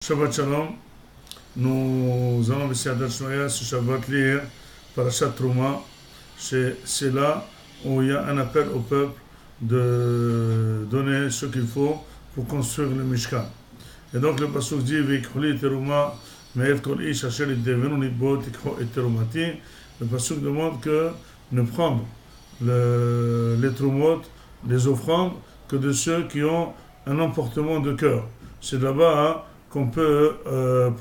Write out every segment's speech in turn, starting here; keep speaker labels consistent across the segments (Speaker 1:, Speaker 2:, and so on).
Speaker 1: Shabbat Shalom, nous allons essayer d'Ashmaya ce Shabbat lire Parashat Trouma. C'est là où il y a un appel au peuple de donner ce qu'il faut pour construire le Mishkan. Et donc le pasuk dit V'ikcholi teruma me'et kol ish asher iddevenu litbo tikcho et terumati. Le pasuk demande que ne prendre les trumot, les offrandes, que de ceux qui ont un emportement de cœur. C'est là-bas qu'on peut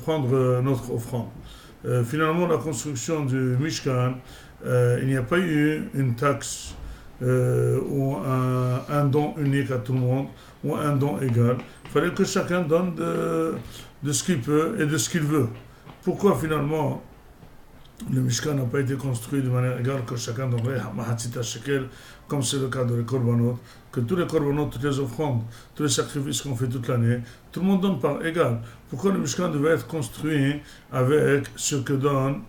Speaker 1: prendre notre offrande. Finalement, la construction du Mishkan, il n'y a pas eu une taxe ou un don unique à tout le monde, ou un don égal. Il fallait que chacun donne de ce qu'il peut et de ce qu'il veut. Pourquoi finalement le Mishkan n'a pas été construit de manière égale, que chacun donnerait Mahatzita Shekel, comme c'est le cas de les Korbanot, que tous les Korbanot, toutes les offrandes, tous les sacrifices qu'on fait toute l'année, tout le monde donne par égal. Pourquoi le Mishkan devait être construit avec ce que donnent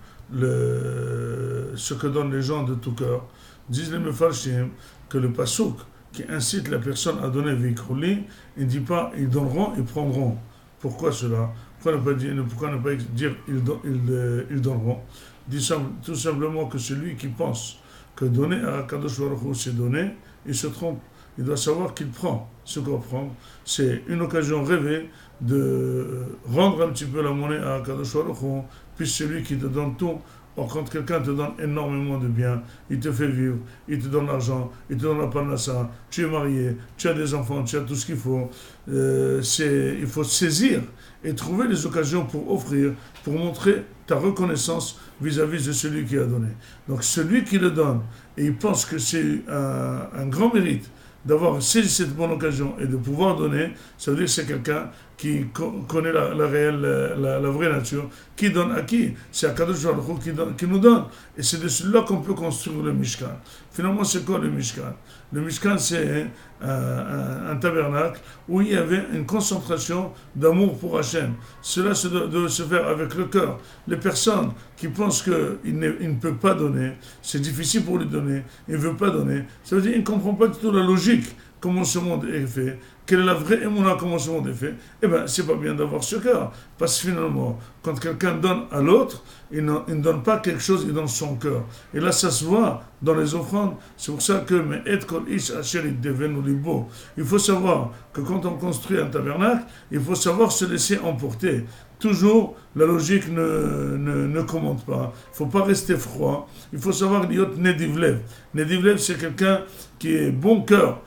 Speaker 1: les gens de tout cœur? Disent les Mefarshim que le Pasuk qui incite la personne à donner V'ikcholi, il ne dit pas ils donneront, ils prendront. Pourquoi cela? Pourquoi ne pas dire ils donneront? Dit tout simplement que celui qui pense que donner à Kadosh Baruch Hu c'est donner, il se trompe. Il doit savoir qu'il prend. Ce qu'on prend, c'est une occasion rêvée de rendre un petit peu la monnaie à Kadosh Baruch Hu, puis celui qui te donne tout. Or, quand quelqu'un te donne énormément de biens, il te fait vivre, il te donne l'argent, il te donne la parnassa, tu es marié, tu as des enfants, tu as tout ce qu'il faut. Il faut saisir et trouver les occasions pour offrir, pour montrer ta reconnaissance vis-à-vis de celui qui a donné. Donc celui qui le donne, et il pense que c'est un grand mérite d'avoir saisi cette bonne occasion et de pouvoir donner, ça veut dire que c'est quelqu'un qui connaît la vraie nature. Qui donne à qui? C'est à Kadosh Baruch Hu qui nous donne. Et c'est de celui-là qu'on peut construire le Mishkan. Finalement, c'est quoi le Mishkan? Le Mishkan, c'est un tabernacle où il y avait une concentration d'amour pour Hachem. Cela doit se faire avec le cœur. Les personnes qui pensent qu'il ne peut pas donner, c'est difficile pour lui donner, il ne veut pas donner, ça veut dire qu'il ne comprend pas du tout la logique, comment ce monde est fait, quelle est la vraie émouna, comment ce monde est fait. Eh bien, c'est pas bien d'avoir ce cœur. Parce que finalement, quand quelqu'un donne à l'autre, il ne donne pas quelque chose, il donne son cœur. Et là, ça se voit dans les offrandes. C'est pour ça que il faut savoir que quand on construit un tabernacle, il faut savoir se laisser emporter. Toujours, la logique ne commande pas. Il ne faut pas rester froid. Il faut savoir l'yot nedivlev. Nedivlev, c'est quelqu'un qui est bon cœur.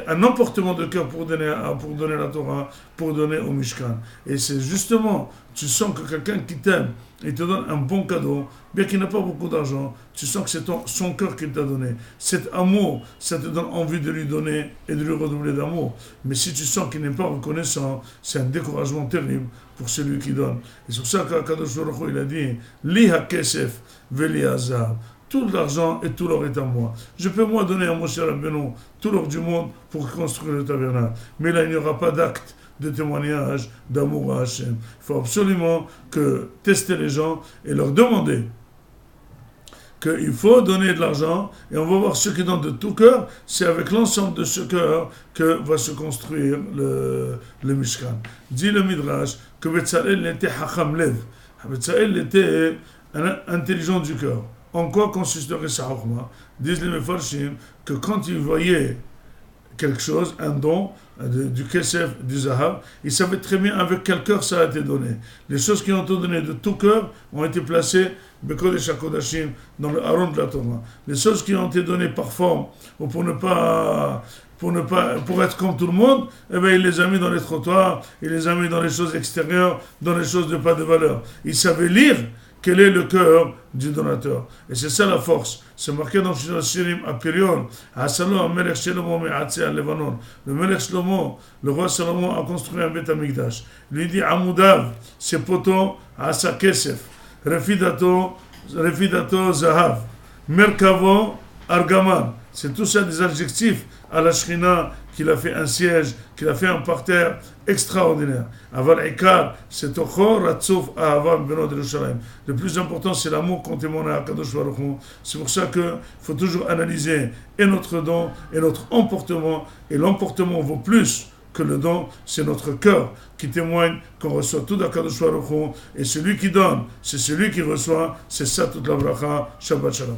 Speaker 1: Un emportement de cœur pour donner la Torah, pour donner au Mishkan. Et c'est justement, tu sens que quelqu'un qui t'aime, il te donne un bon cadeau, bien qu'il n'a pas beaucoup d'argent, tu sens que c'est son cœur qu'il t'a donné. Cet amour, ça te donne envie de lui donner et de lui redoubler d'amour. Mais si tu sens qu'il n'est pas reconnaissant, c'est un découragement terrible pour celui qui donne. Et c'est pour ça qu'Akadosh Baruch Hu, il a dit « Li ha-kesef veli ha-zahav » tout l'argent et tout l'or est à moi. Je peux moi donner à Moshe Rabbeinu tout l'or du monde pour construire le tabernacle. Mais là, il n'y aura pas d'acte de témoignage d'amour à Hachem. Il faut absolument tester les gens et leur demander qu'il faut donner de l'argent et on va voir ceux qui donnent de tout cœur. C'est avec l'ensemble de ce cœur que va se construire le Mishkan. Dit le Midrash que Betzalel était Hacham Lev. Betzalel était un intelligent du cœur. En quoi consisterait sa chokhma? Disent les Mefarshim que quand il voyait quelque chose, un don, du kesef, du zahab, il savait très bien avec quel cœur ça a été donné. Les choses qui ont été données de tout cœur ont été placées Bekodesh HaKodashim, dans le haron de la Torah. Les choses qui ont été données par forme, ou pour être comme tout le monde, eh bien, il les a mis dans les trottoirs, il les a mis dans les choses extérieures, dans les choses de pas de valeur. Il savait lire quel est le cœur du donateur. Et c'est ça la force. C'est marqué dans le Shirim à Périon. Le Melech Shlomo, le roi Salomon a construit un Beth Amikdash. Il lui dit Amoudav, ses poteaux, Asa Kesef, Refidato Zahav, Merkavo Argaman. C'est tout ça des adjectifs à la Shrina, qu'il a fait un siège, qu'il a fait un parterre extraordinaire. Aval Ikar, c'est Ochor, Ratsouf, Ahavam, Beno de Yerushalayim. Le plus important, c'est l'amour qu'on témoigne à Kadosh Baruch Hu. C'est pour ça qu'il faut toujours analyser et notre don et notre emportement. Et l'emportement vaut plus que le don, c'est notre cœur qui témoigne qu'on reçoit tout d'Akadosh Baruch Hu, et celui qui donne, c'est celui qui reçoit, c'est ça toute la bracha. Shabbat Shalom.